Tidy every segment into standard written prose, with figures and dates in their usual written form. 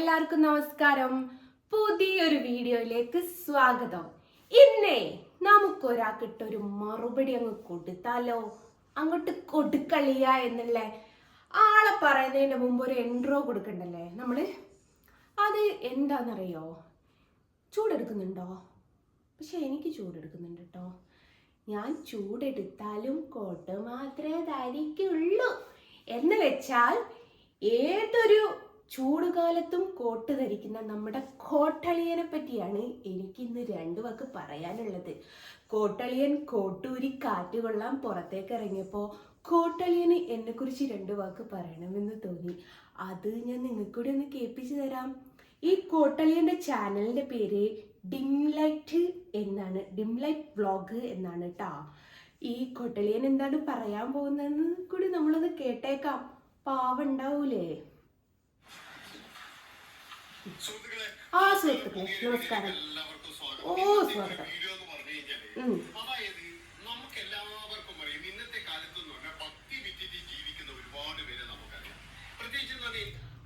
എല്ലാവർക്കും നമസ്കാരം. പുതിയൊരു വീഡിയോയിലേക്ക് സ്വാഗതം. ഇന്നേ നമുക്കൊരാൾക്കിട്ടൊരു മറുപടി അങ്ങ് കൊടുത്താലോ? അങ്ങോട്ട് കൊടുക്കളിയ എന്നുള്ള ആളെ പറയുന്നതിന് മുമ്പ് ഒരു എൻട്രോ കൊടുക്കണ്ടല്ലേ നമ്മള്? അത് എന്താണെന്നറിയോ? ചൂടെടുക്കുന്നുണ്ടോ? പക്ഷെ എനിക്ക് ചൂടെടുക്കുന്നുണ്ട് കേട്ടോ. ഞാൻ ചൂടെടുത്താലും കോട്ട് മാത്രമേ ധരിക്കുള്ളൂ എന്ന് വെച്ചാൽ ഏതൊരു ചൂടുകാലത്തും കോട്ട് ധരിക്കുന്ന നമ്മുടെ കോട്ടളിയനെ പറ്റിയാണ് എനിക്കിന്ന് രണ്ടു വാക്ക് പറയാനുള്ളത്. കോട്ടളിയൻ കോട്ടൂരി കാറ്റ് കൊള്ളാൻ പുറത്തേക്ക് ഇറങ്ങിയപ്പോൾ കോട്ടളിയന് എന്നെക്കുറിച്ച് രണ്ടു വാക്ക് പറയണമെന്ന് തോന്നി. അത് ഞാൻ നിങ്ങൾക്കൂടി ഒന്ന് കേൾപ്പിച്ചു തരാം. ഈ കോട്ടളിയൻ്റെ ചാനലിൻ്റെ പേര് ഡിംലൈറ്റ് എന്നാണ്, ഡിംലൈറ്റ് വ്ളോഗ് എന്നാണ് കേട്ടോ. ഈ കോട്ടളിയൻ എന്താണ് പറയാൻ പോകുന്നതെന്ന് കൂടി നമ്മളൊന്ന് കേട്ടേക്കാം. പാവുണ്ടാവൂലേ? സുഹൃത്തുക്കളെ നമസ്കാരം. സ്വാഗതം.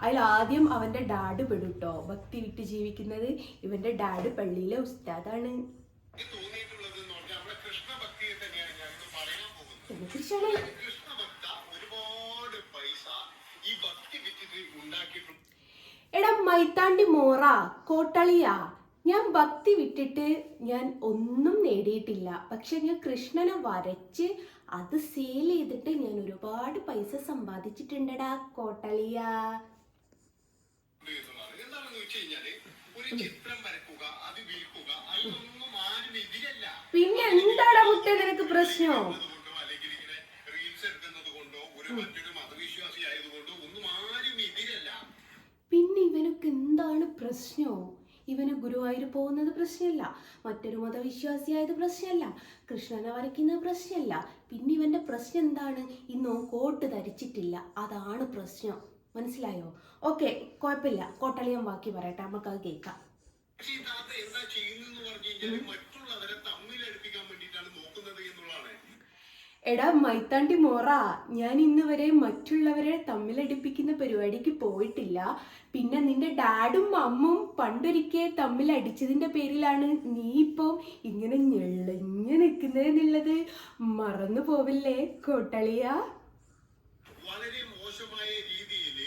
അതിലാദ്യം അവന്റെ ഡാഡ് പെടുട്ടോ. ഭക്തി വിറ്റ് ജീവിക്കുന്നത്. ഇവന്റെ ഡാഡ് പള്ളിയിലെ ഉസ്താദാണ്. എടാ മൈത്താണ്ടി മോറ കോട്ടളിയാ, ഞാൻ ഭക്തി വിട്ടിട്ട് ഞാൻ ഒന്നും നേടിയിട്ടില്ല. പക്ഷെ ഞാൻ കൃഷ്ണനെ വരച്ച് അത് സെയിൽ ചെയ്തിട്ട് ഞാൻ ഒരുപാട് പൈസ സമ്പാദിച്ചിട്ടുണ്ടടാ കോട്ടളിയാ. പിന്നെ എന്താടാ മുത്തേ നിനക്ക് പ്രശ്നം? പിന്നെ ഇവനൊക്കെ എന്താണ് പ്രശ്നോ? ഇവന് ഗുരുവായൂർ പോകുന്നത് പ്രശ്നമല്ല, മറ്റൊരു മതവിശ്വാസിയായത് പ്രശ്നമല്ല, കൃഷ്ണനെ വരയ്ക്കുന്നത് പ്രശ്നമല്ല. പിന്നെ ഇവന്റെ പ്രശ്നം എന്താണ്? ഇന്നോ കോട്ട് ധരിച്ചിട്ടില്ല, അതാണ് പ്രശ്നം. മനസ്സിലായോ? ഓക്കെ, കുഴപ്പമില്ല. കോട്ടളിയൻ ബാക്കി പറയട്ടെ, നമുക്കത് കേൾക്കാം. എടാ മൈത്താണ്ടി മോറ, ഞാൻ ഇന്ന് വരെ മറ്റുള്ളവരെ തമ്മിലടിപ്പിക്കുന്ന പരിപാടിക്ക് പോയിട്ടില്ല. പിന്നെ നിന്റെ ഡാഡും അമ്മും പണ്ടൊരിക്കൽ തമ്മിലടിച്ചതിന്റെ പേരിലാണ് നീ ഇപ്പോൾ ഇങ്ങനെ ഞെളിഞ്ഞു നിൽക്കുന്നതെന്നുള്ളത് മറന്നു പോവില്ലേ കോട്ടളിയ? വളരെ മോശമായ രീതിയിൽ,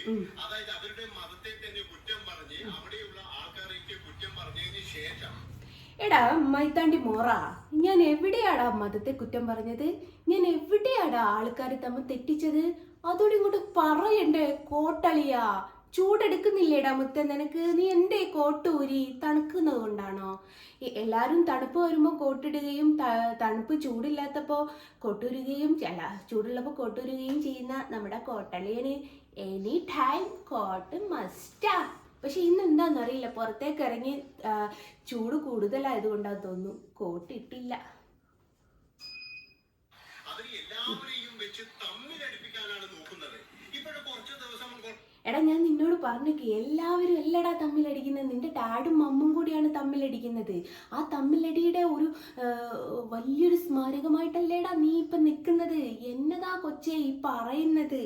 അതായത് അവരുടെ മതത്തെ തന്നെ കുറ്റം പറഞ്ഞ് അവിടെയുള്ള ആൾക്കാരെ കുറ്റം പറഞ്ഞതിന് ശേഷം. എടാ മൈത്താണ്ടി മോറ, ഞാൻ എവിടെയാടാ മതത്തെ കുറ്റം പറഞ്ഞത്? ഞാൻ എവിടെയാടാ ആൾക്കാരെ തമ്മിൽ തെറ്റിച്ചത്? അതോടെ ഇങ്ങോട്ട് പറയണ്ടേ കോട്ടളിയാ. ചൂടെടുക്കുന്നില്ലേടാ മുത്ത നിനക്ക്? നീ എന്തേ കോട്ട് ഊരി? തണുക്കുന്നത് കൊണ്ടാണോ? എല്ലാവരും തണുപ്പ് വരുമ്പോൾ കോട്ടിടുകയും തണുപ്പ് ചൂടില്ലാത്തപ്പോൾ കോട്ടൂരുകയും ചൂടുള്ളപ്പോൾ കോട്ടൂരുകയും ചെയ്യുന്ന നമ്മുടെ കോട്ടളിയന് എനി ടൈം കോട്ട് മസ്റ്റാ. പക്ഷെ ഇന്ന് എന്താണെന്നറിയില്ല, പുറത്തേക്ക് ഇറങ്ങി ചൂട് കൂടുതലായതുകൊണ്ടാന്ന് തോന്നുന്നു കോട്ട് ഇട്ടില്ല. എടാ ഞാൻ നിന്നോട് പറഞ്ഞേക്ക്, എല്ലാവരും അല്ലടാ തമ്മിലടിക്കുന്നത്, നിന്റെ ഡാഡും മമ്മും കൂടിയാണ് തമ്മിലടിക്കുന്നത്. ആ തമ്മിലടിയുടെ ഒരു വലിയൊരു സ്മാരകമായിട്ടല്ലേടാ നീ ഇപ്പൊ നിൽക്കുന്നത്. എന്നതാ കൊച്ചേ ഈ പറയുന്നത്?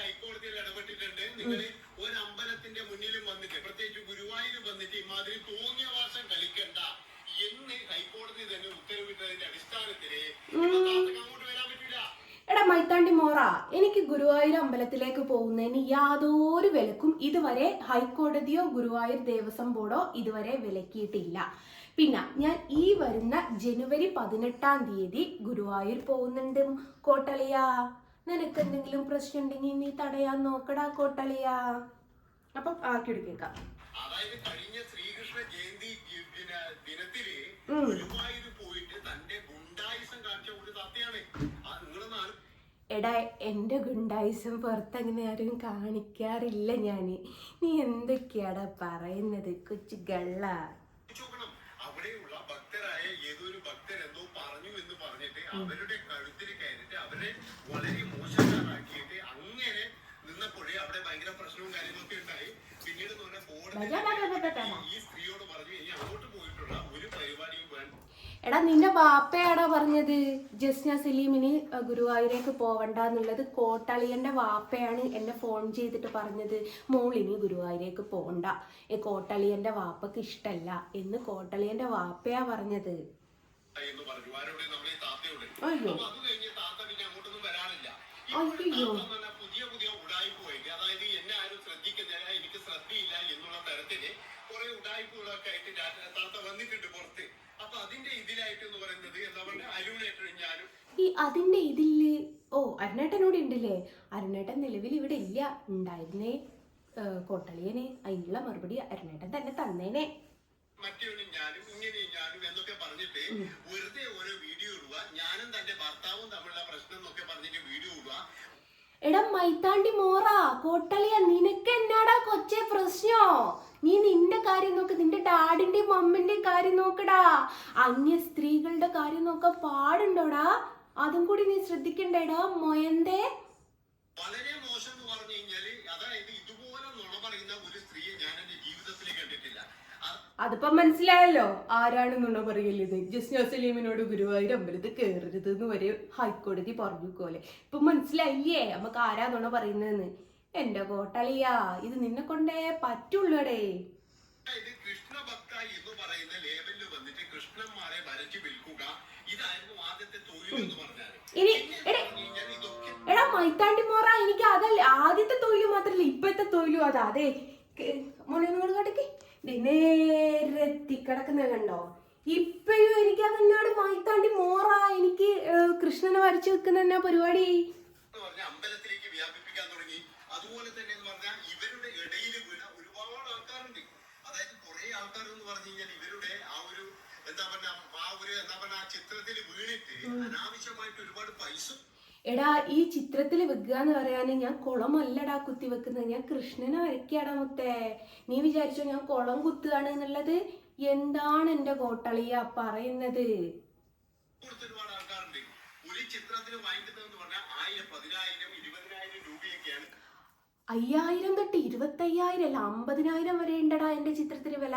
ഹൈക്കോടതിയിൽ ഇടപെട്ടിട്ടുണ്ട്. നിങ്ങൾ ഒരു അമ്പലത്തിന്റെ മുന്നിലും വന്നിട്ട്, പ്രത്യേകിച്ച് ഗുരുവായൂർ വന്നിട്ട് ഇമാതിരി തോന്നിയ വാസം കളിക്കണ്ട എന്ന് ഹൈക്കോടതി തന്നെ ഉത്തരവിട്ടതിന്റെ അടിസ്ഥാനത്തില് അങ്ങോട്ട് വരാൻ പറ്റില്ല. എടാ മൈത്താണ്ടി മോറ, എനിക്ക് ഗുരുവായൂർ അമ്പലത്തിലേക്ക് പോകുന്നതിന് യാതൊരു വിലക്കും ഇതുവരെ ഹൈക്കോടതിയോ ഗുരുവായൂർ ദേവസ്വം ബോർഡോ ഇതുവരെ വിലക്കിയിട്ടില്ല. പിന്നെ ഞാൻ ഈ വരുന്ന ജനുവരി 18 ഗുരുവായൂർ പോകുന്നുണ്ട് കോട്ടളിയാ. നിനക്ക് എന്തെങ്കിലും പ്രശ്നം ഉണ്ടെങ്കിൽ നീ തടയാൻ നോക്കടാ കോട്ടളിയാ. അപ്പം ആക്കിയിട്ട് കേൾക്കാം. അതായത് കഴിഞ്ഞ ശ്രീകൃഷ്ണ ജയന്തി ദിനത്തില് ഗുരുവായൂർ പോയിട്ട് തന്റെ ഗുണ്ടായിസം കാണിച്ച ഒരു താത്തയാണ്. എടാ എന്റെ ഗുണ്ടായിസം പുറത്തങ്ങനെ ആരും കാണിക്കാറില്ല ഞാന്. നീ എന്തൊക്കെയാടാ പറയുന്നത് കൊച്ചു ഗള്ള? അവിടെയുള്ള ഭക്തരായ ഏതൊരു ഭക്തരെന്തോ പറഞ്ഞു എന്ന് പറഞ്ഞിട്ട് അവരുടെ കഴുത്തിൽ കയറിട്ട് അവരെ വളരെ മോശക്കാരാക്കിയിട്ട് അങ്ങനെ നിന്നപ്പോഴേ അവിടെ ഭയങ്കര പ്രശ്നവും കാര്യങ്ങളൊക്കെ ഉണ്ടായി. പിന്നീട് ഈ സ്ത്രീയോട് പറഞ്ഞു ഇനി അങ്ങോട്ട് പോയിട്ടുള്ള ഒരു പരിപാടിയും വേണ്ട. എടാ നിന്റെ വാപ്പയാടാ പറഞ്ഞത് ജസ്ന സലീമിന് ഗുരുവായൂരേക്ക് പോവണ്ട എന്നുള്ളത്. കോട്ടളിയന്റെ വാപ്പയാണ് എന്നെ ഫോൺ ചെയ്തിട്ട് പറഞ്ഞത്, മോളിനി ഗുരുവായൂരേക്ക് പോകണ്ട, കോട്ടളിയന്റെ വാപ്പക്ക് ഇഷ്ടല്ല എന്ന് കോട്ടളിയന്റെ വാപ്പയാ പറഞ്ഞത്. അയ്യോ അയ്യോ പുതിയ പുതിയ ഉടായ്പ, അതായത് എന്നെ ആരും ശ്രദ്ധിക്കുന്നില്ല, എനിക്ക് ശ്രദ്ധയില്ല എന്നുള്ള തരത്തില് കുറെ ഉടായ്പകളൊക്കെ ആയിട്ട് താത്ത വന്നിട്ടുണ്ട് പുറത്ത്. അപ്പൊ അതിന്റെ ഇതിലായിട്ട് എന്ന് പറയുന്നത് എന്താ പറയുക, അരുണേട്ടനും ഞാനും ഈ അതിന്റെ ഇതില് അരുണേട്ടനോട് ഉണ്ടല്ലേ. അരുണേട്ടൻ നിലവിൽ ഇവിടെ ഇല്ല, ഉണ്ടായിരുന്നേ കോട്ടളിയനെ. അതിനുള്ള മറുപടി അരുണേട്ടൻ തന്നെ തന്നേനെ. മറ്റവനും ഞാനും ഇങ്ങനെയും ഞാനും എന്നൊക്കെ പറഞ്ഞിട്ട് വെറുതെ ഓരോ വീഡിയോ ഇടുക, ഞാനും തന്റെ ഭർത്താവും തമ്മിലുള്ള പ്രശ്നം എന്നൊക്കെ പറഞ്ഞിട്ട് വീഡിയോ ഇടുക. എടാ മൈത്താണ്ടി മോറ കോട്ടളിയ, നിനക്ക് എന്നാടാ കൊച്ചേ പ്രശ്നോ? നീ നിന്റെ കാര്യം നോക്ക്, നിന്റെ ഡാഡിന്റെയും മമ്മിന്റെയും കാര്യം നോക്കടാ. അന്യ സ്ത്രീകളുടെ കാര്യം നോക്കാൻ പാടുണ്ടോടാ? അതും കൂടി നീ ശ്രദ്ധിക്കണ്ടേടാ മൊയന്തേ. വളരെ മോശം എന്ന് പറഞ്ഞു കഴിഞ്ഞാല്, അതായത് ഇതുപോലെ നുണ പറയുന്ന ഒരു സ്ത്രീയെ ഞാൻ എന്റെ ജീവിതത്തിൽ കണ്ടിട്ടില്ല. അതിപ്പോ മനസ്സിലായല്ലോ ആരാണ് നുണ പറയല്ലത്. ജസ്ന സലീമിനോട് ഗുരുവായൂർ അമ്പലത്തിൽ കയറരുത് എന്ന് വരെ ഹൈക്കോടതി പറഞ്ഞു പോലെ. ഇപ്പൊ മനസ്സിലായില്ലേ നമുക്ക് ആരാ നുണ പറയുന്നതെന്ന്? എന്റെ കോട്ടളിയാ, ഇത് നിന്നെ കൊണ്ടേ പറ്റുള്ളടേ. കൃഷ്ണഭക്ത എന്ന് പറയുന്ന ലേബലിൽ വന്നിട്ട് കൃഷ്ണന്മാരെ വരച്ചു വിൽക്കുക, ഇതായിരുന്നു ആദ്യത്തെ തൊഴിൽ എന്ന് പറഞ്ഞാൽ. ഇനി എടാ മൈത്താണ്ടി മോറ, എനിക്ക് അതല്ല ആദ്യത്തെ തൊഴിൽ മാത്രല്ല ഇപ്പഴത്തെ തൊഴിലും അതാ. അതെ മോനോട് കാട്ടിക്ക് നേരെത്തി കിടക്കുന്ന കണ്ടോ? ഇപ്പഴും എനിക്ക് അതെന്നാട് മൈത്താണ്ടി മോറ, എനിക്ക് കൃഷ്ണനെ വരച്ചു വെക്കുന്ന പരിപാടി അമ്പലത്തിലേക്ക് വ്യാപിപ്പിക്കാൻ തുടങ്ങി. അതുപോലെ തന്നെ എന്ന് പറഞ്ഞാൽ ഇവരുടെ ഇടയിൽ വീണ ഒരുപാട് ആൾക്കാരുണ്ട്. അതായത് കുറെ ആൾക്കാർ എന്ന് പറഞ്ഞു കഴിഞ്ഞാൽ ഇവരുടെ ആ ഒരു എന്താ പറഞ്ഞ ചിത്രത്തിൽ വീണിട്ട് അനാവശ്യമായിട്ട് ഒരുപാട് പൈസ. എടാ ഈ ചിത്രത്തിൽ വെക്കുക എന്ന് പറയാന് ഞാൻ കുളമല്ലടാ കുത്തി വെക്കുന്നത്, ഞാൻ കൃഷ്ണനെ വരയ്ക്കാടാ മുത്തേ. നീ വിചാരിച്ചോ ഞാൻ കുളം കുത്തുകയാണ് എന്നുള്ളത്? എന്താണ് എന്റെ കോട്ടളിയ പറയുന്നത്? ഒരുപാട് ആൾക്കാരുണ്ട്. ഒരു ചിത്രത്തിന് വാങ്ങിക്കുന്നതെന്ന് പറഞ്ഞാൽ 1000, 10,000, 20,000 രൂപയൊക്കെയാണ്. 5000 തൊട്ട് 25,000 അല്ല 50,000 വരെ ഉണ്ടടാ എന്റെ ചിത്രത്തിന് വില.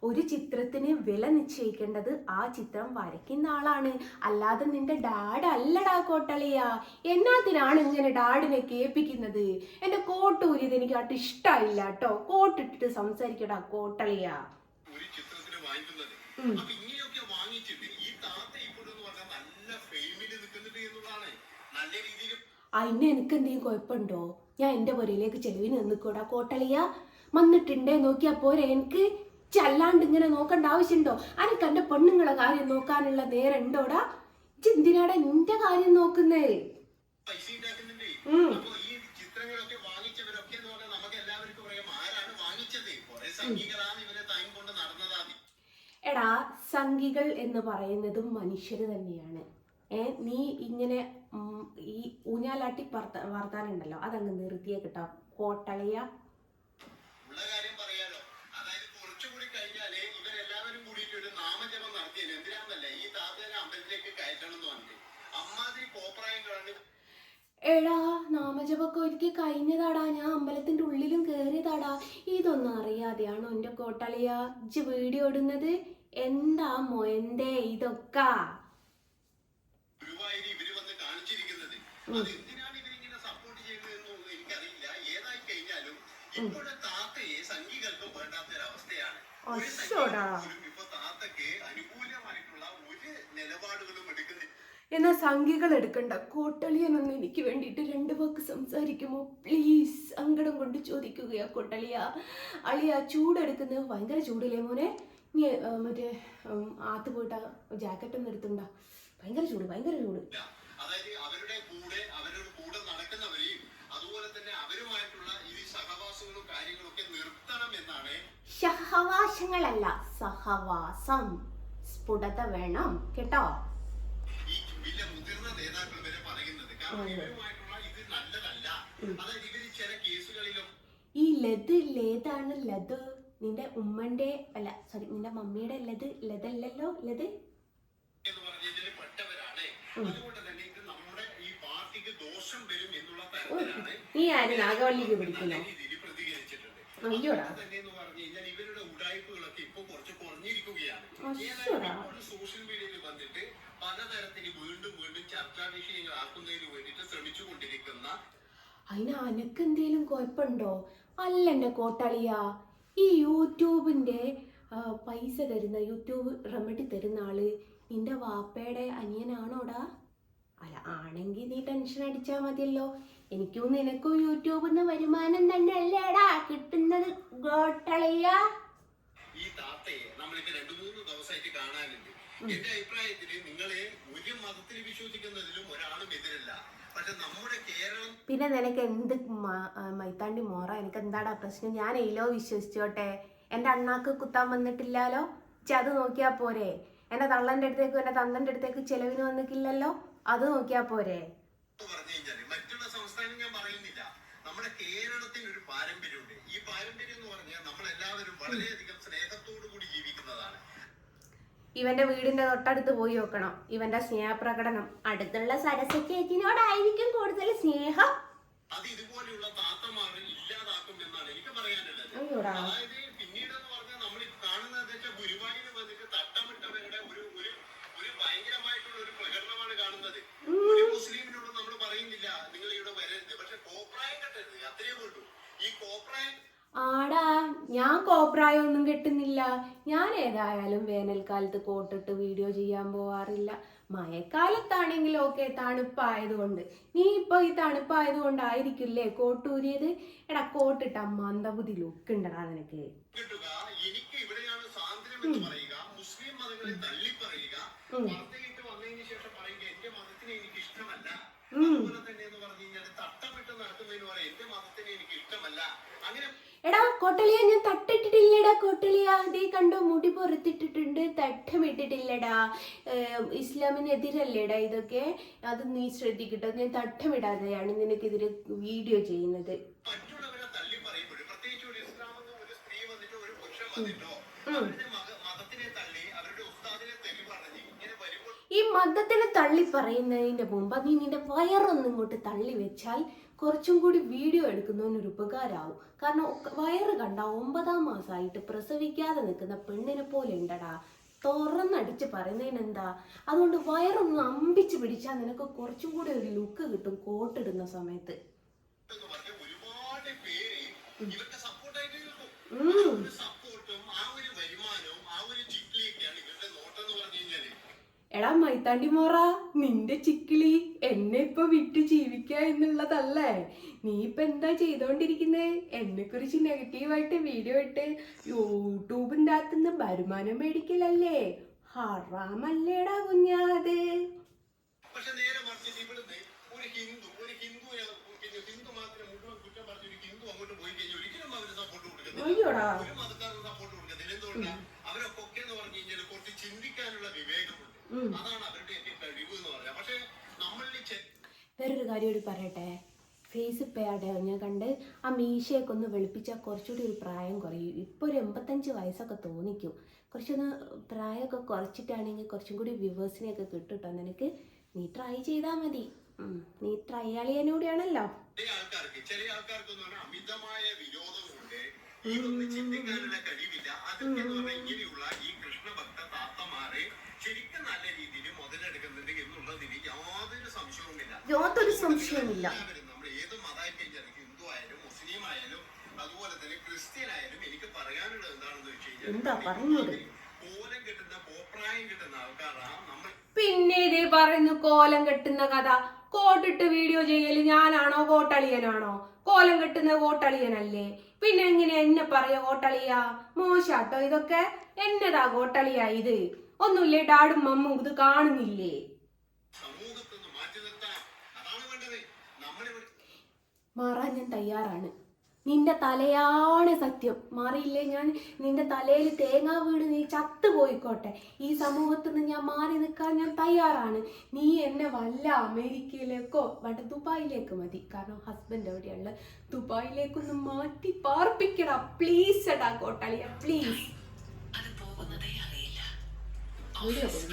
ഒരു ചിത്രത്തിന് വില നിശ്ചയിക്കേണ്ടത് ആ ചിത്രം വരയ്ക്കുന്ന ആളാണ്, അല്ലാതെ നിന്റെ ഡാഡ് അല്ലടാ കോട്ടളിയാ. എന്നാത്തിനാണ് ഇങ്ങനെ ഡാഡിനെ കേൾപ്പിക്കുന്നത്? എന്റെ കോട്ട് ഊരിയത് എനിക്ക് ആട്ട് ഇഷ്ടമായില്ല കേട്ടോ. കോട്ടിട്ടിട്ട് സംസാരിക്കടാ കോട്ടളിയാ. ഒരു ചിത്രത്തിന് വാങ്ങിക്കുന്നത് ഇങ്ങനെയൊക്കെ വാങ്ങിച്ചിട്ട് ഈ താത്ത ഇപ്പോഴെന്ന് പറഞ്ഞാൽ നല്ല ഫെയിമിൽ നിൽക്കുന്നുണ്ട് എന്നുള്ളതാണ്. നല്ല രീതിയിൽ അതിന് എനിക്ക് എന്തെങ്കിലും കുഴപ്പമുണ്ടോ? ഞാൻ എന്റെ പുരയിലേക്ക് ചെലവിന് നിന്നിക്കൂടാ കോട്ടളിയ. വന്നിട്ടുണ്ടേ നോക്കിയാ പോരെ എനിക്ക്? ചല്ലാണ്ട് ഇങ്ങനെ നോക്കേണ്ട ആവശ്യമുണ്ടോ? അനക്ക് എന്റെ പെണ്ണുങ്ങളെ കാര്യം നോക്കാനുള്ള നേരം ഉണ്ടോടാ? എന്തിനാടാ നിന്റെ കാര്യം നോക്കുന്നേ? പൈസ ഉണ്ടാക്കുന്നുണ്ട്. അപ്പൊ ഈ ചിത്രങ്ങളൊക്കെ വാങ്ങിച്ചവരൊക്കെ എന്ന് പറഞ്ഞാൽ നമുക്ക് എല്ലാവർക്കും പറയാം ആരാണ് വാങ്ങിച്ചത്. കുറെ സംഖ്യകളാണ് ഇവരെ താങ്ങി കൊണ്ട് നടന്നതാണ്. എടാ സംഖികൾ എന്ന് പറയുന്നതും മനുഷ്യര് തന്നെയാണ്. നീ ഇങ്ങനെ ഈ ഊഞ്ഞാലാട്ടി വർത്താനുണ്ടല്ലോ അതങ്ങ് നിർത്തിയേ കിട്ടാ കോട്ടളിയ. ഉള്ള കാര്യം പറയാലോ, അതായത് കുറച്ചുകൂടി കഴിഞ്ഞാല് ഇവരെല്ലാവരും കൂടിയിട്ട് ഒരു നാമജപം നടത്തിയത് എന്തിനാന്നല്ലേ ഈ താത്തേനെ അമ്പലത്തിലേക്ക് കയറ്റണം എന്ന് പറഞ്ഞിട്ട്. അമ്മാതിരി കോപ്രായങ്ങളാണ്. എടാ നാമജപൊക്കെ ഒരിക്കൽ കഴിഞ്ഞതാടാ, ഞാൻ അമ്പലത്തിന്റെ ഉള്ളിലും കേറിയതാടാ. ഇതൊന്നും അറിയാതെയാണോ എന്റെ കോട്ടളിയ ഇജ്ജ് വീഡിയോ ഇടുന്നത്? എന്താ മൊയന്തേ ഇതൊക്കെ? ഗുരുവായൂർ ഇവര് വന്ന് കാണിച്ചിരിക്കുന്നത് അത് എന്തിനാണ് ഇവരിങ്ങനെ സപ്പോർട്ട് ചെയ്യുന്നതെന്ന് എനിക്കറിയില്ല. ഏതായി കഴിഞ്ഞാലും ഇപ്പോഴത്തെ താത്തയെ സംഘികൾക്ക് വേണ്ടാത്തൊരവസ്ഥയാണ്. ഇപ്പൊ താത്തക്ക് അനുകൂലമായിട്ടുള്ള ഒരു നിലപാടുകളും എടുക്കുന്നില്ല. എന്നാ സംഖ്യകൾ എടുക്കണ്ട. കോട്ടളിയനൊന്ന് എനിക്ക് വേണ്ടിയിട്ട് 2 വാക്ക് സംസാരിക്കുമോ പ്ലീസ്? സങ്കടം കൊണ്ട് ചോദിക്കുകയാ കോട്ടളിയ. അളിയ ചൂടെടുക്കുന്നത് ഭയങ്കര ചൂടില്ലേ മോനെ? നീ മറ്റേ ആത്ത് പോയിട്ട് ജാക്കറ്റ് ഒന്നും എടുത്തുണ്ടാ. ഭയങ്കര ചൂട് ഭയങ്കര ചൂട്. അതായത് അവരുടെ കൂടെ നടക്കുന്നവരെയും അതുപോലെ തന്നെ അവരുമായിട്ടുള്ള ഈ സഹവാസങ്ങളും കാര്യങ്ങളൊക്കെ നിർത്തണം എന്നാണ്. സഹവാസങ്ങളല്ല സഹവാസം. സ്ഫുടത വേണം കേട്ടോ. ഈ വലിയ മുതിർന്ന നേതാക്കൾ വരെ പറയുന്നത്. കാരണം ഇവരുമായിട്ടുള്ള ഇത് നല്ലതല്ല. അതായത് ഇവര് ചില കേസുകളിലും ഈ ലേതാണ് ലത് നിന്റെ ഉമ്മന്റെ അല്ല സോറി നിന്റെ മമ്മിയുടെ ലതല്ലല്ലോ ലത് എന്ന് പറഞ്ഞതിൽ പെട്ടവരാണ്. അതുകൊണ്ട് തന്നെ ഇത് നമ്മുടെ ഈ പാർട്ടിക്ക് ദോഷം വരും എന്നുള്ള തരത്തിലാണ് നീ ആര് നാഗവള്ളിക്ക് പിടിക്കുന്നു? അയ്യോടാ തന്നെ എന്ന് പറഞ്ഞു കഴിഞ്ഞാൽ ഇവരുടെ ഉടായ്പകളൊക്കെ ഇപ്പൊ കുറച്ച് കുറഞ്ഞിരിക്കുകയാണ്. അശ്ശോടാ. സോഷ്യൽ മീഡിയയിൽ വന്നിട്ട് പലതരത്തിൽ വീണ്ടും വീണ്ടും ചർച്ചാ വിഷയങ്ങളാക്കുന്നതിന് വേണ്ടിയിട്ട് ശ്രമിച്ചുകൊണ്ടിരിക്കുന്ന അതിന് അനക്കെന്തേലും കുഴപ്പമുണ്ടോ? അല്ല എൻ്റെ കോട്ടളിയാ, ഈ യൂട്യൂബിൻ്റെ പൈസ തരുന്ന യൂട്യൂബ് റെമഡി തരുന്ന ആള് നിന്റെ വാപ്പയുടെ അനിയനാണോടാ? അല്ല ആണെങ്കിൽ നീ ടെൻഷൻ അടിച്ചാൽ മതിയല്ലോ. എനിക്കും നിനക്കും യൂട്യൂബിൽ നിന്ന് വരുമാനം തന്നെ അല്ലേടാ കിട്ടുന്നത് കോട്ടളിയാ. ഈ താത്തയെ നമ്മളിപ്പോ 2-3 ദിവസമായിട്ട് കാണാനുണ്ട്. എന്റെ അഭിപ്രായത്തിൽ നിങ്ങളെ ഒരു മതത്തിൽ വിശ്വസിക്കുന്നതിലും ഒരാളും എതിരല്ല. പക്ഷെ നമ്മുടെ കേരളം പിന്നെ നിനക്ക് എന്ത് മൈത്താണ്ടി മോറ, എനിക്ക് എന്താടാ പ്രശ്നം? ഞാൻ എയിലോ വിശ്വസിച്ചോട്ടെ, എൻ്റെ അണ്ണാക്ക് കുത്താൻ വന്നിട്ടില്ലാലോ. അത് നോക്കിയാ പോരെ? എൻ്റെ തള്ളൻ്റെ അടുത്തേക്കും എൻ്റെ തന്തൻ്റെ അടുത്തേക്ക് ചെലവിന് വന്നിട്ടില്ലല്ലോ, അത് നോക്കിയാ പോരെ? പറഞ്ഞു കഴിഞ്ഞാല് മറ്റുള്ള സംസ്ഥാനം ഞാൻ പറയുന്നില്ല, നമ്മുടെ കേരളത്തിന് ഒരു പാരമ്പര്യമുണ്ട്. ഈ പാരമ്പര്യം എന്ന് പറഞ്ഞാൽ നമ്മളെല്ലാവരും വളരെയധികം സ്നേഹത്തോടു കൂടി ജീവിക്കുന്നതാണ്. ഇവന്റെ വീടിന്റെ തൊട്ടടുത്ത് പോയി നോക്കണം ഇവന്റെ സ്നേഹപ്രകടനം. അടുത്തുള്ള സരസ്വതിയോടായിരിക്കും കൂടുതൽ സ്നേഹം. അത് ഇതുപോലെയുള്ള താത്തമാർ ഇല്ലാതാക്കും എന്നാണ് എനിക്ക് പറയാനുള്ളത്. അതായത് പിന്നീട് എന്ന് പറഞ്ഞാൽ നമ്മൾ കാണുന്നത് ഗുരുവായൂർ വന്നിട്ട് തട്ടമിട്ടവരുടെ ഒരു ഭയങ്കരമായിട്ടുള്ള ഒരു പ്രകടനമാണ് കാണുന്നത്. ഒരു മുസ്ലിമിനോട് നമ്മൾ പറയുന്നില്ല നിങ്ങൾ ഇവിടെ വരരുത്, പക്ഷെ കോപ്രായം കെട്ടരുത്, അത്രയേ ഉള്ളൂ. ഈ കോപ്രായം ആടാ, ഞാൻ കോപ്രായൊന്നും കെട്ടുന്നില്ല. ഞാൻ ഏതായാലും വേനൽക്കാലത്ത് കോട്ടിട്ട് വീഡിയോ ചെയ്യാൻ പോവാറില്ല. മഴക്കാലത്താണെങ്കിൽ ഓക്കെ, തണുപ്പായതുകൊണ്ട്. നീ ഇപ്പൊ ഈ തണുപ്പായതുകൊണ്ടായിരിക്കില്ലേ കോട്ടൂരിയത്? എടാ കോട്ടിട്ട മന്ദബുദ്ധി ലുക്ക് ഉണ്ടടാ നിനക്ക്. എനിക്ക് ഇവിടെയാണ് സ്വാതന്ത്ര്യം എന്ന് പറയുക, മുസ്ലിം മതങ്ങളെ തള്ളി പറയുക, വാർത്തയിട്ട് വന്നതിന് ശേഷം പറയുക എന്റെ മതത്തിനെ എനിക്ക് ഇഷ്ടമല്ല. അതുപോലെ തന്നെ എന്ന് പറഞ്ഞു കഴിഞ്ഞാൽ തട്ടമിട്ട് നടക്കുന്നതിന് പറയാം എന്റെ മതത്തിനെ എനിക്ക് ഇഷ്ടമല്ല. അങ്ങനെ എടാ കോട്ടളിയ, ഞാൻ തട്ടിട്ടിട്ടില്ലടാ കോട്ടളിയ. അതേ കണ്ടോ, മുടി പുറത്തിട്ടിട്ടുണ്ട്, തട്ടമിട്ടിട്ടില്ലടാ. ഇസ്ലാമിനെതിരല്ലേടാ ഇതൊക്കെ, അത് നീ ശ്രദ്ധിക്കട്ടോ. ഞാൻ തട്ടമിടാതെയാണ് നിനക്കെതിരെ വീഡിയോ ചെയ്യുന്നത്. മറ്റുള്ളവരെ തള്ളി പറയുമ്പോൾ പ്രത്യേകിച്ച് ഒരു ഇസ്ലാമെന്ന് ഒരു സ്ത്രീ വന്നിട്ടോ ഒരു പുരുഷൻ വന്നിട്ടോ അവരുടെ മതത്തിനെ തള്ളി അവരുടെ ഉസ്താദിനെ തെറി പറഞ്ഞ് ഇങ്ങനെ വരുമ്പോൾ ഈ മതത്തിനെ തള്ളി പറയുന്നതിന്റെ മുമ്പ് നീ നിന്റെ വയറൊന്നും ഇങ്ങോട്ട് തള്ളി വെച്ചാൽ കുറച്ചും കൂടി വീഡിയോ എടുക്കുന്നതിനൊരു ഉപകാരമാവും. കാരണം വയറ് കണ്ട 9-ാം മാസമായിട്ട് പ്രസവിക്കാതെ നിൽക്കുന്ന പെണ്ണിനെ പോലെ ഉണ്ടടാ. തുറന്നടിച്ച് പറയുന്നതിനെന്താ? അതുകൊണ്ട് വയറൊന്ന് അമ്പിച്ച് പിടിച്ചാൽ നിനക്ക് കുറച്ചും കൂടി ഒരു ലുക്ക് കിട്ടും കോട്ടിടുന്ന സമയത്ത്. ഒരുപാട് പേര് ഇവർക്ക് സപ്പോർട്ടായിട്ട് സപ്പോർട്ടും ആ ഒരു വരുമാനവും ആ ഒരു ചിക്കിലിയൊക്കെയാണ് ഇവരുടെ നോട്ടം എന്ന് പറഞ്ഞു കഴിഞ്ഞാല്. എടാ മൈത്താണ്ടി മോറ, നിന്റെ ചിക്കിളി എന്നെ ഇപ്പൊ വിറ്റ് ജീവിക്കുക എന്നുള്ളതല്ലേ? നീ ഇപ്പൊ എന്താ ചെയ്തോണ്ടിരിക്കുന്നേ? എന്നെ കുറിച്ച് നെഗറ്റീവായിട്ട് വീഡിയോ ഇട്ട് യൂട്യൂബിന്റെ അകത്തുനിന്ന് വരുമാനം മേടിക്കലല്ലേ? ഹറാമല്ലേടാ കുഞ്ഞാത്. പക്ഷെ നേരെ മറിച്ചിട്ട് ഇവിടുന്ന് ഒരു ഹിന്ദു മാത്രം മുഴുവൻ കുറ്റം പറഞ്ഞ ഒരു ഹിന്ദു അങ്ങോട്ട് പോയി കഴിഞ്ഞാൽ ഒരിക്കലും അവര് സപ്പോർട്ട് കൊടുക്കത്തില്ല, ഒരു മതക്കാരും സപ്പോർട്ട് കൊടുക്കത്തില്ല. എന്തുകൊണ്ടാണ്? അവരൊക്കെ എന്ന് പറഞ്ഞു കഴിഞ്ഞാൽ കുറച്ച് ചിന്തിക്കാനുള്ള വിവേകമുണ്ട്. അതാണ് അവരുടെ ഏറ്റവും കഴിവ് എന്ന് പറയാം. പക്ഷെ നമ്മളിൽ വേറൊരു കാര്യം കൂടി പറയട്ടെ. ഫേസ് പേടെ ഞാൻ കണ്ട് ആ മീശയൊക്കെ ഒന്ന് വെളുപ്പിച്ചാൽ കുറച്ചുകൂടി ഒരു പ്രായം കുറയും. ഇപ്പോൾ ഒരു 85 വയസ്സൊക്കെ തോന്നിക്കും. കുറച്ചൊന്ന് പ്രായമൊക്കെ കുറച്ചിട്ടാണെങ്കിൽ കുറച്ചും കൂടി വ്യൂവേഴ്സിനെയൊക്കെ കിട്ടുട്ടോ നിനക്ക്. നീ ട്രൈ ചെയ്താൽ മതി. നീ ട്രൈ ആളിയാനൂടെയാണല്ലോ. ചില ആൾക്കാർക്കൊന്നും അമിതമായ വിരോധമുണ്ട്, ഇതൊന്നും ചിന്തിക്കാനുള്ള കഴിവില്ല. അതൊക്കെ എന്ന് പറഞ്ഞാൽ ഇങ്ങനെയുള്ള ഈ കൃഷ്ണഭക്ത താത്തമാരെ ശരിക്കും നല്ല രീതിയിൽ മുതലെടുക്കുന്നുണ്ട് എന്നുള്ളതിന് യാതൊരു സംശയവുമില്ല. നമ്മൾ ഏത് മതമായി കഴിഞ്ഞാലും ഹിന്ദു ആയാലും മുസ്ലിം ആയാലും അതുപോലെ തന്നെ ക്രിസ്ത്യൻ ആയാലും എനിക്ക് പറയാനുള്ളത് എന്താണെന്ന് വെച്ച് കഴിഞ്ഞാൽ കോലം കെട്ടുന്ന കോപ്രായം കിട്ടുന്ന ആൾക്കാരാണ് നമ്മൾ. പിന്നെ ഇതേ പറയുന്നു കോലം കെട്ടുന്ന കഥ. കോട്ടിട്ട് വീഡിയോ ചെയ്യല് ഞാനാണോ കോട്ടളിയനാണോ? കോലം കെട്ടുന്ന കോട്ടളിയനല്ലേ? പിന്നെ എങ്ങനെ എന്നെ പറയാ കോട്ടളിയാ? മോശാട്ടോ ഇതൊക്കെ. എന്നതാ കോട്ടളിയാ ഇത്? ഒന്നുമില്ലേ, ഡാഡും മമ്മും ഇത് കാണുന്നില്ലേ? മാറാൻ ഞാൻ തയ്യാറാണ്. നിന്റെ തലയാണ് സത്യം. മാറിയില്ലേ ഞാൻ നിന്റെ തലയിൽ തേങ്ങ വീട് നീ ചത്തുപോയിക്കോട്ടെ. ഈ സമൂഹത്തിൽ നിന്ന് ഞാൻ മാറി നിൽക്കാൻ ഞാൻ തയ്യാറാണ്. നീ എന്നെ വല്ല അമേരിക്കയിലേക്കോ വല്ല ദുബായിലേക്ക് മതി. കാരണം ഹസ്ബൻഡ് എവിടെയുള്ള ദുബായിലേക്കൊന്ന് മാറ്റി പാർപ്പിക്കടാ പ്ലീസ്. എടാ കോട്ടാളിയ പ്ലീസ്.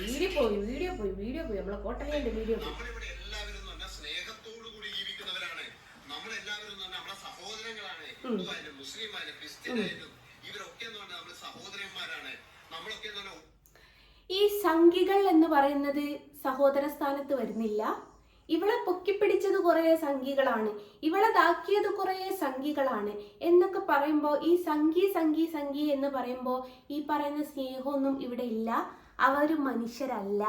വീഡിയോ പോയി നമ്മളെ കോട്ടലിയുടെ വീഡിയോ പോയി. നമ്മളെല്ലാവരും സ്നേഹത്തോടു കൂടി ജീവിക്കുന്നവരാണ്. നമ്മളെല്ലാവരും നമ്മളെ സഹോദരങ്ങളാണ്. ഹിന്ദു ആയാലും മുസ്ലിം ആയാലും ക്രിസ്ത്യൻ ആയാലും ഇവരൊക്കെ എന്ന് പറഞ്ഞാൽ നമ്മൾ സഹോദരന്മാരാണ്. നമ്മളൊക്കെ എന്ന് പറഞ്ഞാൽ ഈ സംഘികൾ എന്ന് പറയുന്നത് സഹോദര സ്ഥാനത്ത് വരുന്നില്ല. ഇവളെ പൊക്കിപ്പിടിച്ചത് കുറേ സംഘികളാണ്, ഇവളെ താക്കിയത് കുറേ സംഘികളാണ് എന്നൊക്കെ പറയുമ്പോൾ ഈ സംഘി എന്ന് പറയുമ്പോൾ ഈ പറയുന്ന സ്നേഹമൊന്നും ഇവിടെ ഇല്ല. അവർ മനുഷ്യരല്ല.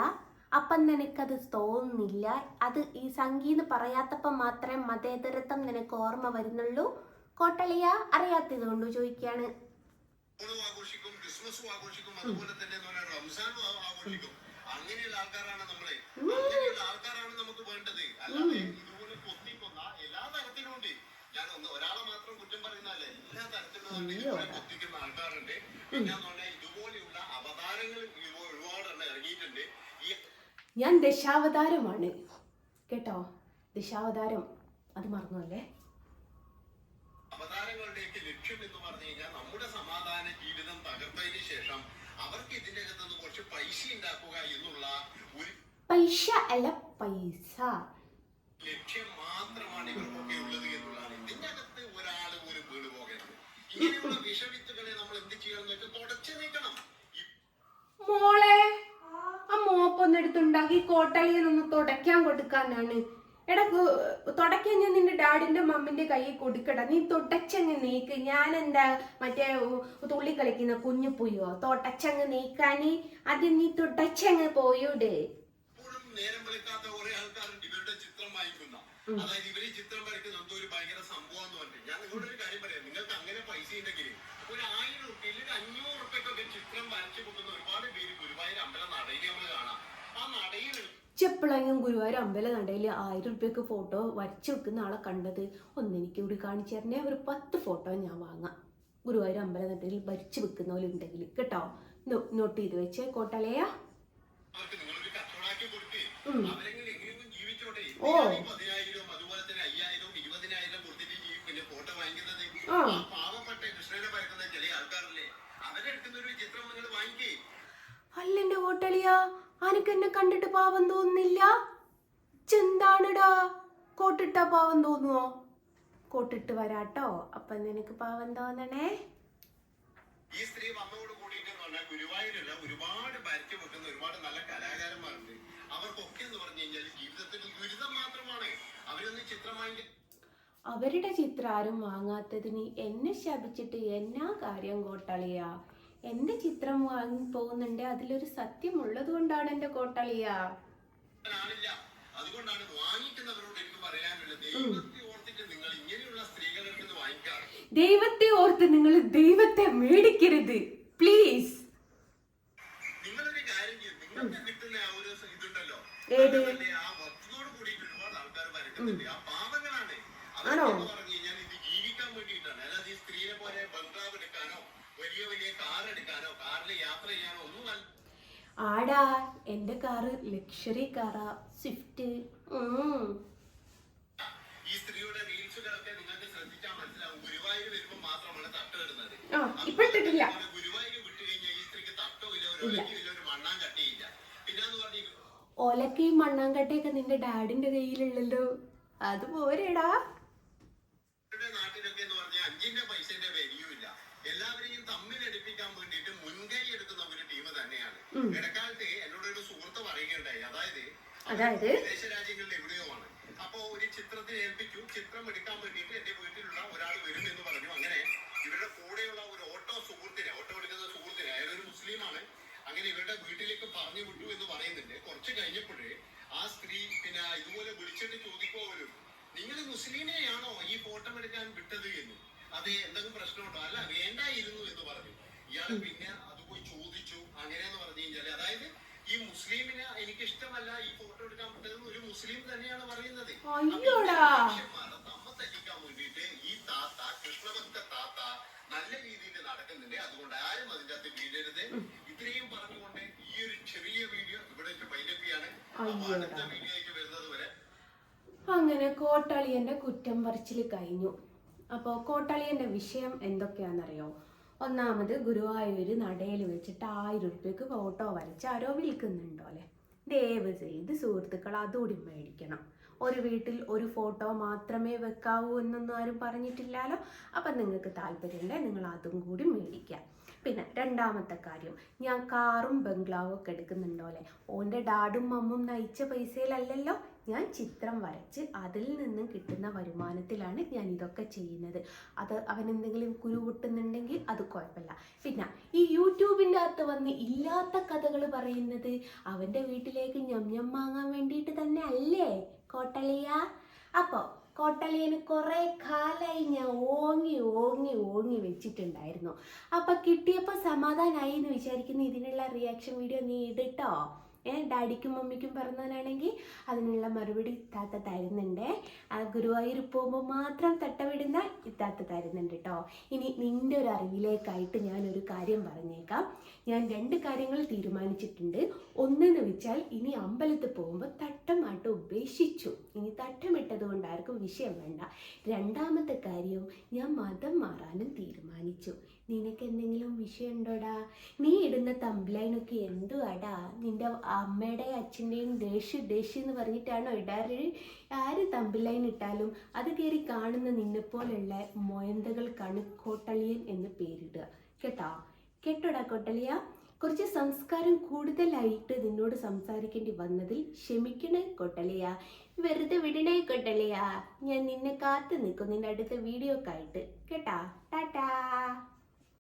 അപ്പം നിനക്കത് തോന്നുന്നില്ല. അത് ഈ സംഘി എന്ന് പറയാത്തപ്പം മാത്രമേ മതേതരത്വം നിനക്ക് ഓർമ്മ വരുന്നുള്ളൂ. കോട്ടളിയ അറിയാത്തത് കൊണ്ട് ചോദിക്കുകയാണ്. ആഘോഷിക്കും, ക്രിസ്മസും ആഘോഷിക്കും, അതുപോലെ തന്നെ റംസാനും ആഘോഷിക്കും. അങ്ങനെയുള്ള ആൾക്കാരാണ് നമ്മളെ. അങ്ങനെയുള്ള ആൾക്കാരാണ് നമുക്ക് വേണ്ടത്. അല്ലാതെ ഇതുപോലെ പൊത്തിക്കൊന്ന എല്ലാ തരത്തിലും ഉണ്ട്. ഞാൻ ഒരാളെ മാത്രം കുറ്റം പറയുന്നതല്ല, എല്ലാ തരത്തിലും ഇതുപോലെ പൊത്തിക്കുന്ന ആൾക്കാരുണ്ട്. പിന്നെ ഇതുപോലെയുള്ള അവതാരങ്ങൾ ഒരുപാട് ഇറങ്ങിയിട്ടുണ്ട്. ഞാൻ ദശാവതാരമാണ് കേട്ടോ, ദശാവതാരം, അത് മറന്നല്ലേ. അവതാരങ്ങളുടെയൊക്കെ ലക്ഷ്യം എന്ന് പറഞ്ഞു കഴിഞ്ഞാൽ നമ്മുടെ സമാധാന ജീവിതം തകർത്തതിന് ശേഷം അവർക്ക് ഇതിന്റെ അകത്തുനിന്ന് കുറച്ച് പൈസ ഉണ്ടാക്കുക എന്നുള്ള ഒരു പൈസ അല്ല പൈസ ലക്ഷ്യം മാത്രമാണ് ഇവർക്കൊക്കെ ഉള്ളത് എന്നുള്ളതാണ്. ഇതിന്റെ അകത്ത് ഒരാൾ പോലും വീണ് പോകരുത്. ഇങ്ങനെയുള്ള വിഷവിത്തുകളെ നമ്മൾ എന്ത് ചെയ്യണം എന്ന് വെച്ചാൽ തുടച്ചു നീക്കണം. മോളെ, ആ മോപ്പൊന്നെടുത്തുണ്ടാക്കി കോട്ടളിയെന്നൊന്ന് തുടയ്ക്കാൻ കൊടുക്കാനാണ്. എടാ, തുടയ്ക്കാൻ ഞാൻ നിന്റെ ഡാഡിന്റെ മമ്മിന്റെ കയ്യിൽ കൊടുക്കടാ. നീ തുടച്ചങ്ങ് നീക്ക്. ഞാൻ എന്താ മറ്റേ തുള്ളി കളിക്കുന്ന കുഞ്ഞു പുയ്യോ? തുടച്ചങ്ങ് നീക്കാന് ആദ്യം നീ തുടച്ചങ്ങ് പോയൂടെ. നേരം വിളിക്കാത്ത കുറെ ആൾക്കാരുണ്ട് ഇവരുടെ ചിത്രം വാങ്ങിക്കുന്ന. അതായത് ഇവര് ചിത്രം വരയ്ക്കുന്ന എന്തോ ഒരു ഭയങ്കര സംഭവം എന്ന് പറഞ്ഞു. ഞാൻ നിങ്ങളോട് ഒരു കാര്യം പറയാം. നിങ്ങൾക്ക് അങ്ങനെ പൈസ ഉണ്ടെങ്കിൽ ഒരു 1000 റുപ്യ അല്ലെങ്കിൽ 500 റുപ്യക്കൊക്കെ ചിത്രം വരച്ചു കൊടുക്കുന്ന ഒരുപാട് പേര് ഗുരുവായൂർ അമ്പലം നടയിൽ നമ്മൾ കാണാം. ആ നടയിൽ ചെപ്പോഴെങ്കിലും ഗുരുവായൂർ അമ്പല നടയിൽ 1000 റുപ്യക്ക് ഫോട്ടോ വരച്ചു വെക്കുന്ന ആളെ കണ്ടത്? ഒന്നെനിക്ക് കൂടി കാണിച്ചു തരണേ. ഒരു 10 ഫോട്ടോ ഞാൻ വാങ്ങാം. ഗുരുവായൂർ അമ്പല നടയിൽ വരച്ചു വെക്കുന്നവരുണ്ടെങ്കിൽ കേട്ടോ. നോട്ട് ചെയ്ത് വെച്ചേ കോട്ടലയാ. ഓ, അല്ലെന്റെ കോട്ടളിയാ, അനക്ക് എന്നെ കണ്ടിട്ട് പാവം തോന്നുന്നില്ല. ചെന്താണിടാ, കോട്ടിട്ട പാവം തോന്നുവോ? കോട്ടിട്ട് വരാട്ടോ, അപ്പൊ നിനക്ക് പാവം തോന്നണേ. ഈ സ്ത്രീ വന്നതോട് കൂടിയിട്ട് ഗുരുവായൂരല്ല ഒരുപാട് വരച്ചു വെക്കുന്ന ഒരുപാട് നല്ല കലാകാരന്മാരുണ്ട്. അവർക്കൊക്കെ എന്ന് പറഞ്ഞു കഴിഞ്ഞാൽ ജീവിതത്തിൽ ദുരിതം മാത്രമാണ്. അവരൊന്നും ചിത്രം വാങ്ങി അവരുടെ ചിത്രം ആരും വാങ്ങാത്തതിന് എന്നെ ശപിച്ചിട്ട് എന്നാ കാര്യം കോട്ടളിയാ? എന്റെ ചിത്രം വാങ്ങി പോകുന്നുണ്ട്, അതിലൊരു സത്യം ഉള്ളത് കൊണ്ടാണ് എന്റെ കോട്ടളിയാ. അതുകൊണ്ടാണ് വാങ്ങിക്കുന്നവരോട് എനിക്ക് പറയാനുള്ളത്, ദൈവത്തെ ഓർത്തിട്ട് നിങ്ങൾ ഇങ്ങനെയുള്ള സ്ത്രീകളുടെ അടുത്ത് വാങ്ങിക്കാറ്. ദൈവത്തെ ഓർത്ത് നിങ്ങൾ ദൈവത്തെ മേടിക്കരുത് പ്ലീസ്. നിങ്ങളൊരു കാര്യം ചെയ്യും, നിങ്ങൾക്ക് കിട്ടുന്ന ആ ഒരു ഇതുണ്ടല്ലോ, ഏത് ആ വസ്തുതോട് കൂടിയിട്ട് ഒരുപാട് ആൾക്കാർ വരക്കുന്നുണ്ട്. ആ പാവങ്ങളാണ്. ആണോ? പറഞ്ഞു കഴിഞ്ഞാൽ ഇത് ജീവിക്കാൻ വേണ്ടിയിട്ടാണ്. അല്ലാതെ ഈ സ്ത്രീയെ പോലെ ബംഗ്ലാവ് എടുക്കാനോ വലിയ വലിയ കാർ എടുക്കാനോ കാറിൽ യാത്ര ചെയ്യാനോ ഒന്നും അല്ല. ആടാ, എന്റെ കാറ് ലക്ഷറി കാറാ, സ്വിഫ്റ്റ്. ഈ സ്ത്രീയുടെ റീൽസുകളൊക്കെ നിങ്ങൾക്ക് ശ്രദ്ധിച്ചാൽ മനസ്സിലാവും. ഗുരുവായൂർ വരുമ്പോൾ മാത്രമാണ് തട്ട് ഇടുന്നത്. ഇപ്പൊ ഇട്ടിട്ടില്ല. ഗുരുവായൂർ വിട്ടു കഴിഞ്ഞാൽ ഈ സ്ത്രീക്ക് തട്ടോ ഇല്ല, ഒരു ഒലക്കില്ല, ഒരു മണ്ണാങ്കട്ടയില്ല. പിന്നെന്ന് പറഞ്ഞു ഒലക്കയും മണ്ണാങ്കട്ടയൊക്കെ നിന്റെ ഡാഡിന്റെ കയ്യിലുള്ളല്ലോ, അത് പോരെടാ. നാട്ടിലൊക്കെ എന്ന് പറഞ്ഞാൽ 5 പൈസന്റെ വിലയുമില്ല. എല്ലാവരെയും തമ്മിലടിപ്പിക്കാൻ വേണ്ടിയിട്ട് മുൻകൈ എടുക്കുന്ന ഒരു ടീം തന്നെയാണ്. ഇടക്കാലത്ത് എന്നോട് ഒരു സുഹൃത്ത് പറയുകയുണ്ടായി. അതായത് വിദേശ രാജ്യങ്ങളിൽ എവിടെയോ ആണ്. അപ്പോ ഒരു ചിത്രത്തിൽ ഏൽപ്പിച്ചു. ചിത്രം എടുക്കാൻ വേണ്ടിയിട്ട് എന്റെ വീട്ടിലുള്ള ഒരാൾ വരും എന്ന് പറഞ്ഞു. അങ്ങനെ ഇവരുടെ കൂടെയുള്ള ഒരു ഓട്ടോ എടുക്കുന്ന സുഹൃത്തിനെ, അയാളൊരു മുസ്ലിമാണ്, അങ്ങനെ ഇവരുടെ വീട്ടിലേക്ക് പറഞ്ഞു വിട്ടു എന്ന് പറയുന്നുണ്ട്. കുറച്ച് കഴിഞ്ഞപ്പോഴേ ആ സ്ത്രീ പിന്നെ ഇതുപോലെ വിളിച്ചിട്ട് ചോദിക്കുമോ, നിങ്ങൾ മുസ്ലിമിനെയാണോ ഈ ഫോട്ടോ എടുക്കാൻ വിട്ടത് എന്ന്. അത് എന്തെങ്കിലും പ്രശ്നമുണ്ടോ? അല്ല, വേണ്ടായിരുന്നു എന്ന് പറഞ്ഞു. ഇയാള് പിന്നെ അത് പോയി ചോദിച്ചു. അങ്ങനെയെന്ന് പറഞ്ഞു കഴിഞ്ഞാല്, അതായത് ഈ മുസ്ലിമിനെ എനിക്ക് ഇഷ്ടമല്ല ഈ ഫോട്ടോ എടുക്കാൻ വിട്ടതെന്ന് ഒരു മുസ്ലിം തന്നെയാണ് പറയുന്നത്. തമ്മ തെറ്റിക്കാൻ വേണ്ടിയിട്ട് ഈ താത്ത, കൃഷ്ണഭക്ത താത്ത, നല്ല രീതിയിൽ നടക്കുന്നുണ്ട്. അതുകൊണ്ട് ആരും അതിന്റെ അകത്ത് വീഴരുത്. ഇത്രയും പറഞ്ഞുകൊണ്ട് ഈ ഒരു ചെറിയ വീഡിയോ ഇവിടെ പൈലപ്പിയാണ്. അടുത്ത വീഡിയോ ആയിട്ട് വരുന്നത് വരെ. അങ്ങനെ കോട്ടളിയന്റെ കുറ്റം പറച്ചിൽ കഴിഞ്ഞു. അപ്പോൾ കോട്ടളിയന്റെ വിഷയം എന്തൊക്കെയാണെന്നറിയോ? ഒന്നാമത് ഗുരുവായൂർ നടയിൽ വെച്ചിട്ട് 1000 റുപ്യക്ക് ഫോട്ടോ വരച്ച് ആരോ വിൽക്കുന്നുണ്ടോ അല്ലേ? ദയവ് ചെയ്ത് സുഹൃത്തുക്കൾ അതുകൂടി മേടിക്കണം. ഒരു വീട്ടിൽ ഒരു ഫോട്ടോ മാത്രമേ വെക്കാവൂ എന്നൊന്നും ആരും പറഞ്ഞിട്ടില്ലല്ലോ. അപ്പം നിങ്ങൾക്ക് താല്പര്യമുണ്ടെങ്കിൽ നിങ്ങൾ അതും കൂടി മേടിക്കാം. പിന്നെ രണ്ടാമത്തെ കാര്യം, ഞാൻ കാറും ബംഗ്ലാവും ഒക്കെ എടുക്കുന്നുണ്ടോ അല്ലേ, ഓൻ്റെ ഡാഡും മമ്മും നയിച്ച പൈസയിലല്ലല്ലോ, ഞാൻ ചിത്രം വരച്ച് അതിൽ നിന്നും കിട്ടുന്ന വരുമാനത്തിലാണ് ഞാൻ ഇതൊക്കെ ചെയ്യുന്നത്. അത് അവനെന്തെങ്കിലും കുരു പൊട്ടുന്നുണ്ടെങ്കിൽ അത് കുഴപ്പമില്ല. പിന്നെ ഈ യൂട്യൂബിൻ്റെ അകത്ത് വന്ന് ഇല്ലാത്ത കഥകൾ പറയുന്നത് അവൻ്റെ വീട്ടിലേക്ക് ഞം വാങ്ങാൻ വേണ്ടിയിട്ട് തന്നെ അല്ലേ കോട്ടളിയ? അപ്പോൾ കോട്ടളിയന് കുറേ കാലമായി ഞാൻ ഓങ്ങി വെച്ചിട്ടുണ്ടായിരുന്നു. അപ്പം കിട്ടിയപ്പോൾ സമാധാനമായി എന്ന് വിചാരിക്കുന്നു. ഇതിനുള്ള റിയാക്ഷൻ വീഡിയോ നീ ഇടട്ടോ. ഡാഡിക്കും മമ്മിക്കും പറഞ്ഞവനാണെങ്കിൽ അതിനുള്ള മറുപടി ഇത്താത്ത തരുന്നുണ്ട്. ഗുരുവായൂർ പോകുമ്പോൾ മാത്രം തട്ടവിടുന്ന ഇത്താത്ത തരുന്നുണ്ട് കേട്ടോ. ഇനി നിൻ്റെ ഒരു അറിവിലേക്കായിട്ട് ഞാനൊരു കാര്യം പറഞ്ഞേക്കാം. ഞാൻ 2 കാര്യങ്ങൾ തീരുമാനിച്ചിട്ടുണ്ട്. ഒന്നെന്ന് വെച്ചാൽ ഇനി അമ്പലത്തിൽ പോകുമ്പോൾ തട്ടമാട്ടം ഉപേക്ഷിച്ചു. ഇനി തട്ടമിട്ടത് കൊണ്ടായിരിക്കും വിഷയം വേണ്ട. രണ്ടാമത്തെ കാര്യം, ഞാൻ മതം മാറാനും തീരുമാനിച്ചു. നിനക്ക് എന്തെങ്കിലും വിഷയം ഉണ്ടോടാ? നീ ഇടുന്ന തമ്പ്ലൈനൊക്കെ എന്തുവാടാ? നിൻ്റെ അമ്മയുടെയും അച്ഛൻ്റെയും ദേഷ്യം എന്ന് പറഞ്ഞിട്ടാണോ ഇടാറ്? ആര് തമ്പ്ലൈൻ ഇട്ടാലും അത് കയറി കാണുന്ന നിന്നെപ്പോലുള്ള മൊയന്തകൾക്കാണ് കോട്ടളിയൻ എന്ന് പേരിടുക. കേട്ടോടാ കോട്ടളിയ? കുറച്ച് സംസ്കാരം കൂടുതലായിട്ട് നിന്നോട് സംസാരിക്കേണ്ടി വന്നതിൽ ക്ഷമിക്കണേ കോട്ടളിയ. വെറുതെ വിടണേ കോട്ടളിയ. ഞാൻ നിന്നെ കാത്തു നിൽക്കും നിൻ്റെ അടുത്ത വീഡിയോക്കായിട്ട്. ടാറ്റാ.